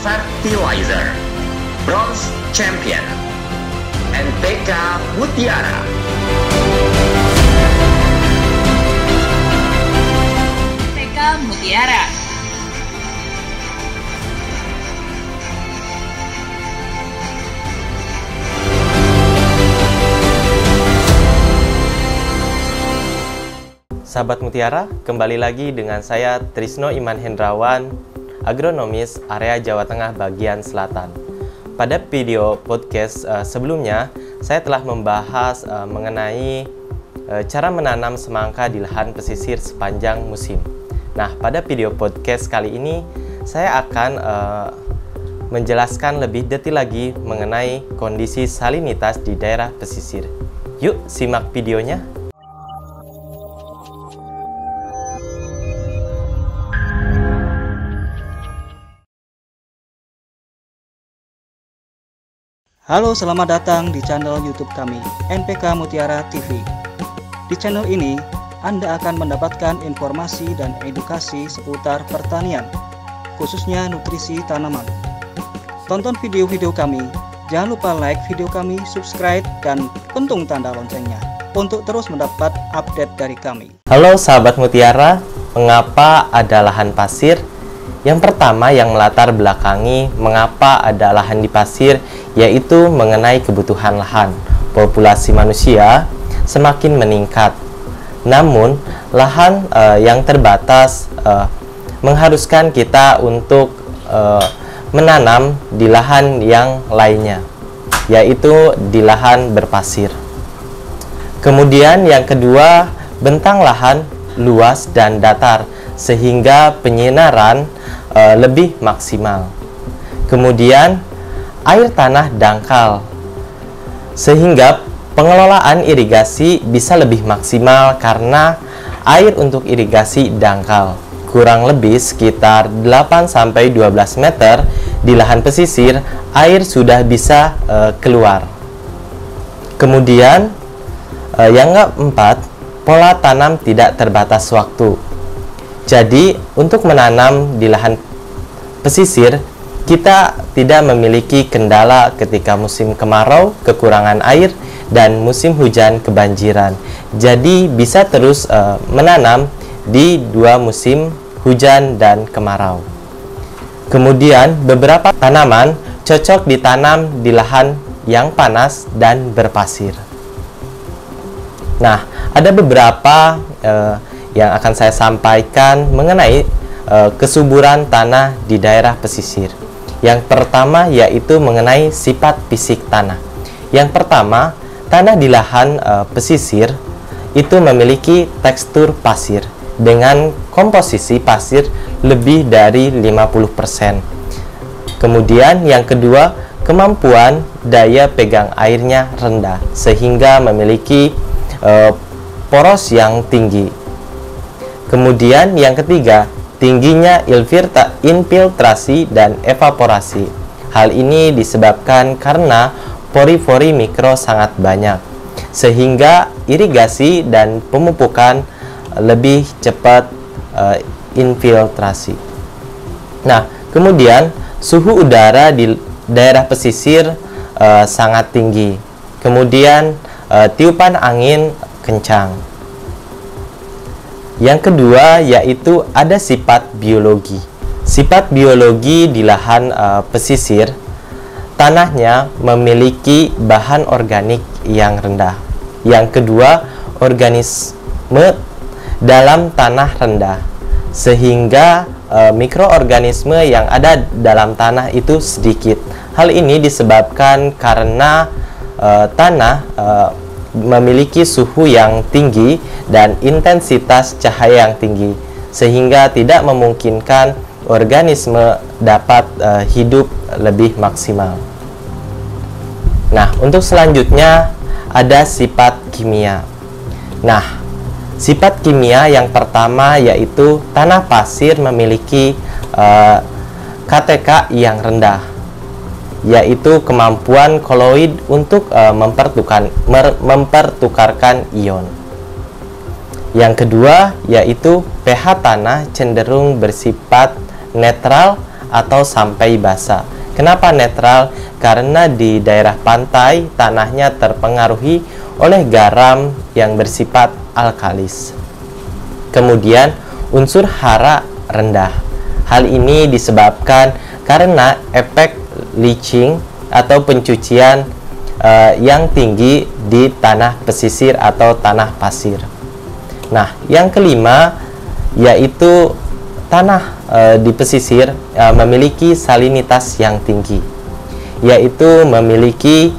Fertilizer, Bronze Champion, NPK Mutiara. NPK Mutiara. Sahabat Mutiara, kembali lagi dengan saya Trisno Iman Hendrawan, agronomis area Jawa Tengah bagian selatan. Pada video podcast sebelumnya, saya telah membahas mengenai cara menanam semangka di lahan pesisir sepanjang musim. Nah, pada video podcast kali ini, saya akan menjelaskan lebih detail lagi mengenai kondisi salinitas di daerah pesisir. Yuk, simak videonya. Halo, selamat datang di channel YouTube kami, NPK Mutiara TV. Di channel ini, Anda akan mendapatkan informasi dan edukasi seputar pertanian, khususnya nutrisi tanaman. Tonton video-video kami, jangan lupa like video kami, subscribe, dan pentung tanda loncengnya untuk terus mendapat update dari kami. Halo sahabat Mutiara, mengapa ada lahan pasir? Yang pertama yang melatar belakangi mengapa ada lahan di pasir, yaitu mengenai kebutuhan lahan. Populasi manusia semakin meningkat. Namun, lahan yang terbatas mengharuskan kita untuk menanam di lahan yang lainnya, yaitu di lahan berpasir. Kemudian yang kedua, bentang lahan luas dan datar, sehingga penyinaran lebih maksimal. Kemudian air tanah dangkal, sehingga pengelolaan irigasi bisa lebih maksimal karena air untuk irigasi dangkal. Kurang lebih sekitar 8-12 meter di lahan pesisir, air sudah bisa keluar. Kemudian yang keempat, pola tanam tidak terbatas waktu. Jadi, untuk menanam di lahan pesisir, kita tidak memiliki kendala ketika musim kemarau, kekurangan air, dan musim hujan kebanjiran. Jadi, bisa terus menanam di dua musim hujan dan kemarau. Kemudian, beberapa tanaman cocok ditanam di lahan yang panas dan berpasir. Nah, ada beberapa yang akan saya sampaikan mengenai kesuburan tanah di daerah pesisir. Yang pertama yaitu mengenai sifat fisik tanah. Yang pertama, tanah di lahan pesisir itu memiliki tekstur pasir dengan komposisi pasir lebih dari 50%. Kemudian yang kedua, kemampuan daya pegang airnya rendah sehingga memiliki poros yang tinggi. Kemudian yang ketiga, tingginya infiltrasi dan evaporasi. Hal ini disebabkan karena pori-pori mikro sangat banyak, sehingga irigasi dan pemupukan lebih cepat infiltrasi. Nah, kemudian suhu udara di daerah pesisir sangat tinggi. Kemudian tiupan angin kencang. Yang kedua yaitu ada sifat biologi. Sifat biologi di lahan pesisir, tanahnya memiliki bahan organik yang rendah. Yang kedua, organisme dalam tanah rendah, sehingga mikroorganisme yang ada dalam tanah itu sedikit. Hal ini disebabkan karena tanah memiliki suhu yang tinggi dan intensitas cahaya yang tinggi, sehingga tidak memungkinkan organisme dapat hidup lebih maksimal. Nah, untuk selanjutnya ada sifat kimia. Nah, sifat kimia yang pertama yaitu tanah pasir memiliki KTK yang rendah, yaitu kemampuan koloid untuk mempertukarkan ion. Yang kedua yaitu pH tanah cenderung bersifat netral atau sampai basah. Kenapa netral? Karena di daerah pantai tanahnya terpengaruhi oleh garam yang bersifat alkalis. Kemudian unsur hara rendah. Hal ini disebabkan karena efek leaching atau pencucian yang tinggi di tanah pesisir atau tanah pasir. Nah, yang kelima yaitu tanah di pesisir memiliki salinitas yang tinggi, yaitu memiliki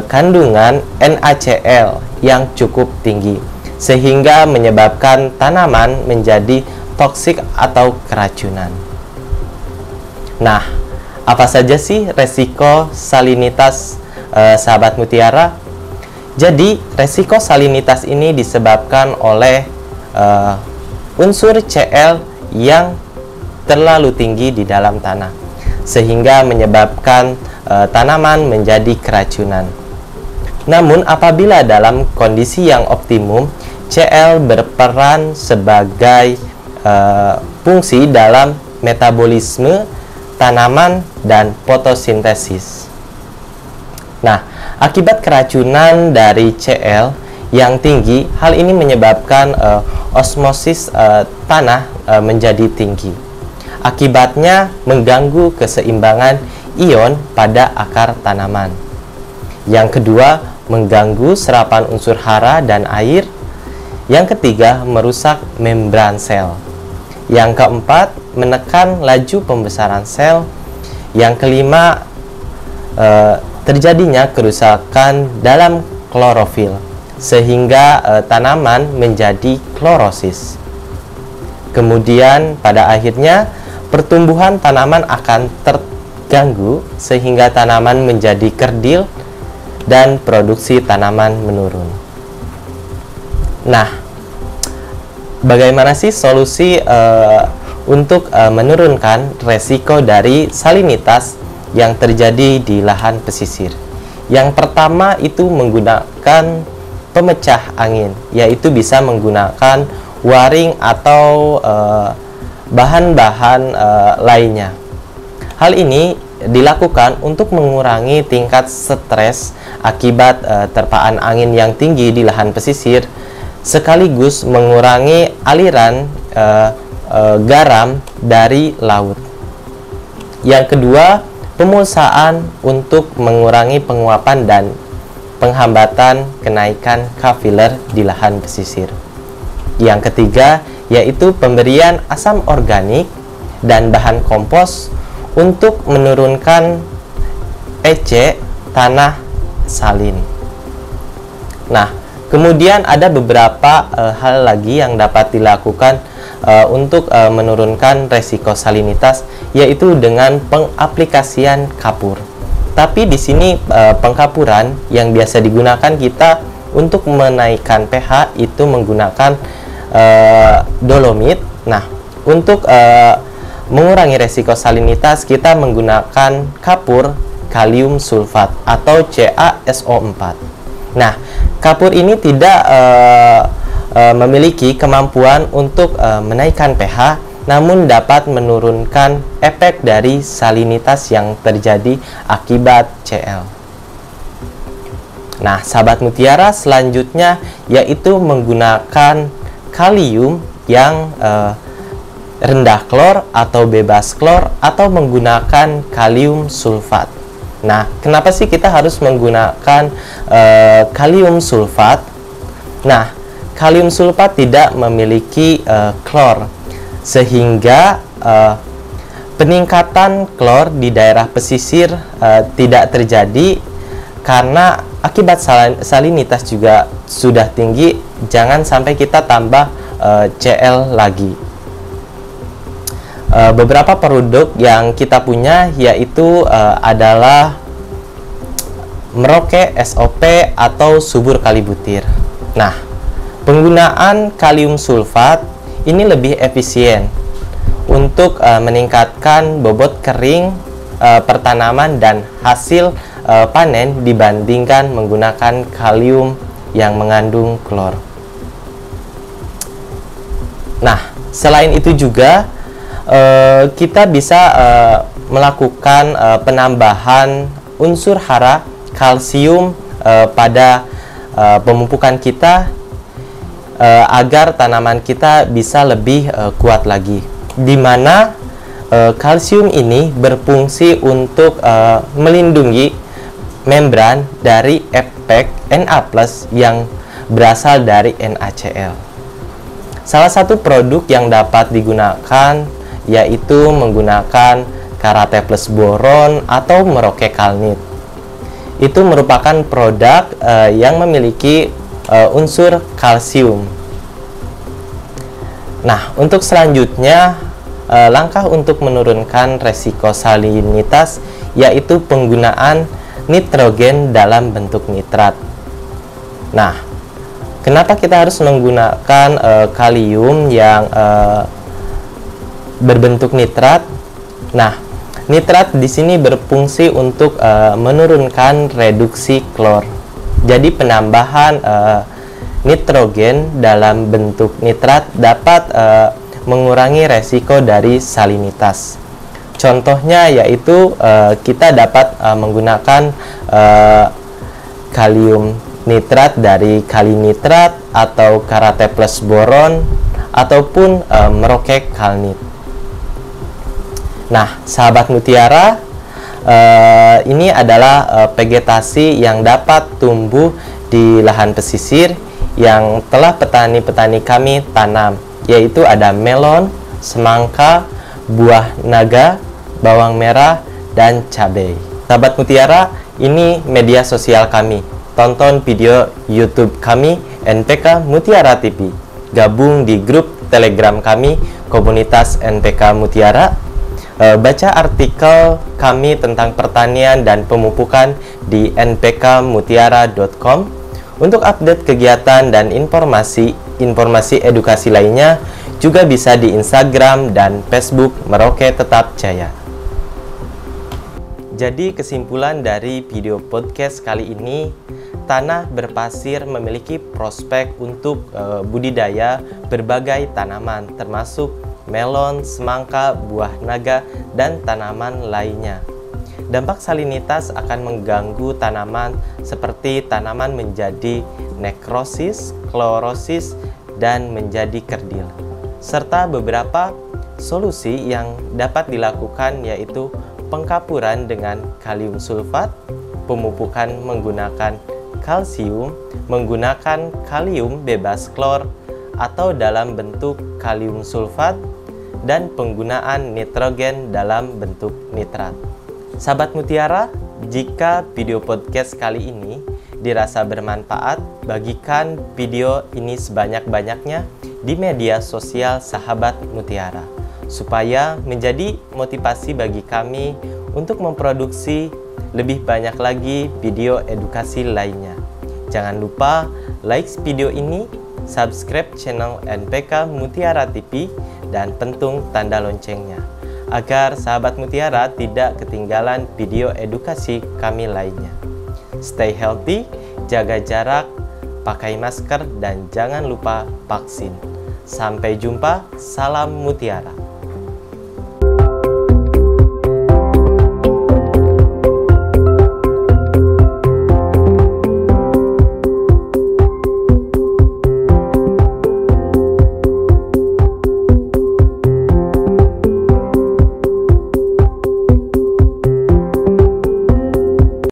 kandungan NaCl yang cukup tinggi, sehingga menyebabkan tanaman menjadi toksik atau keracunan. Nah, apa saja sih resiko salinitas sahabat mutiara? Jadi, resiko salinitas ini disebabkan oleh unsur Cl yang terlalu tinggi di dalam tanah, sehingga menyebabkan tanaman menjadi keracunan. Namun, apabila dalam kondisi yang optimum, Cl berperan sebagai fungsi dalam metabolisme tanaman dan fotosintesis. Nah, akibat keracunan dari Cl yang tinggi, hal ini menyebabkan osmosis tanah menjadi tinggi. Akibatnya mengganggu keseimbangan ion pada akar tanaman. Yang kedua, mengganggu serapan unsur hara dan air. Yang ketiga, merusak membran sel. Yang keempat, menekan laju pembesaran sel. Yang kelima, terjadinya kerusakan dalam klorofil, sehingga tanaman menjadi klorosis. Kemudian pada akhirnya pertumbuhan tanaman akan terganggu, sehingga tanaman menjadi kerdil dan produksi tanaman menurun. Nah, bagaimana sih solusi untuk menurunkan resiko dari salinitas yang terjadi di lahan pesisir? Yang pertama itu menggunakan pemecah angin, yaitu bisa menggunakan waring atau bahan-bahan lainnya. Hal ini dilakukan untuk mengurangi tingkat stres akibat terpaan angin yang tinggi di lahan pesisir, sekaligus mengurangi aliran garam dari laut. Yang kedua, pemulsaan untuk mengurangi penguapan dan penghambatan kenaikan K-filler di lahan pesisir. Yang ketiga, yaitu pemberian asam organik dan bahan kompos untuk menurunkan EC tanah salin. Nah, kemudian ada beberapa hal lagi yang dapat dilakukan untuk menurunkan resiko salinitas, yaitu dengan pengaplikasian kapur. Tapi di sini pengkapuran yang biasa digunakan kita untuk menaikkan pH itu menggunakan dolomit. Nah, untuk mengurangi resiko salinitas kita menggunakan kapur kalium sulfat atau CaSO4. Nah, kapur ini tidak memiliki kemampuan untuk menaikkan pH, namun dapat menurunkan efek dari salinitas yang terjadi akibat Cl. Nah, sahabat mutiara, selanjutnya yaitu menggunakan kalium yang rendah klor atau bebas klor, atau menggunakan kalium sulfat. Nah, kenapa sih kita harus menggunakan kalium sulfat? Nah, kalium sulfat tidak memiliki klor, sehingga peningkatan klor di daerah pesisir tidak terjadi, karena akibat salinitas juga sudah tinggi. Jangan sampai kita tambah Cl lagi. Beberapa produk yang kita punya yaitu adalah Merauke SOP atau subur kali butir. Nah, penggunaan kalium sulfat ini lebih efisien untuk meningkatkan bobot kering pertanaman dan hasil panen dibandingkan menggunakan kalium yang mengandung klor. Nah, selain itu juga kita bisa melakukan penambahan unsur hara kalsium pada pemupukan kita agar tanaman kita bisa lebih kuat lagi, di mana kalsium ini berfungsi untuk melindungi membran dari efek Na+ yang berasal dari NaCl. Salah satu produk yang dapat digunakan yaitu menggunakan karate plus boron atau Merauke Kalnit. Itu merupakan produk yang memiliki unsur kalsium. Nah, untuk selanjutnya, langkah untuk menurunkan resiko salinitas yaitu penggunaan nitrogen dalam bentuk nitrat. Nah, kenapa kita harus menggunakan kalium yang berbentuk nitrat? Nah, nitrat di sini berfungsi untuk menurunkan reduksi klor. Jadi penambahan nitrogen dalam bentuk nitrat dapat mengurangi resiko dari salinitas. Contohnya yaitu kita dapat menggunakan kalium nitrat dari kalinitrat atau karate plus boron ataupun Merauke Kalnit. Nah, sahabat mutiara, ini adalah vegetasi yang dapat tumbuh di lahan pesisir yang telah petani-petani kami tanam, yaitu ada melon, semangka, buah naga, bawang merah, dan cabai. Sahabat mutiara, ini media sosial kami. Tonton video YouTube kami NPK Mutiara TV. Gabung di grup Telegram kami, komunitas NPK Mutiara. Baca artikel kami tentang pertanian dan pemupukan di npkmutiara.com. Untuk update kegiatan dan informasi edukasi lainnya juga bisa di Instagram dan Facebook Merauke Tetap Jaya. Jadi kesimpulan dari video podcast kali ini, tanah berpasir memiliki prospek untuk budidaya berbagai tanaman termasuk melon, semangka, buah naga, dan tanaman lainnya. Dampak salinitas akan mengganggu tanaman seperti tanaman menjadi nekrosis, klorosis, dan menjadi kerdil. Serta beberapa solusi yang dapat dilakukan yaitu pengkapuran dengan kalium sulfat, pemupukan menggunakan kalsium, menggunakan kalium bebas klor atau dalam bentuk kalium sulfat, dan penggunaan nitrogen dalam bentuk nitrat. Sahabat mutiara, jika video podcast kali ini dirasa bermanfaat, bagikan video ini sebanyak-banyaknya di media sosial sahabat mutiara, supaya menjadi motivasi bagi kami untuk memproduksi lebih banyak lagi video edukasi lainnya. Jangan lupa like video ini, subscribe channel NPK Mutiara TV, dan pentung tanda loncengnya, agar sahabat mutiara tidak ketinggalan video edukasi kami lainnya. Stay healthy, jaga jarak, pakai masker, dan jangan lupa vaksin. Sampai jumpa, salam mutiara.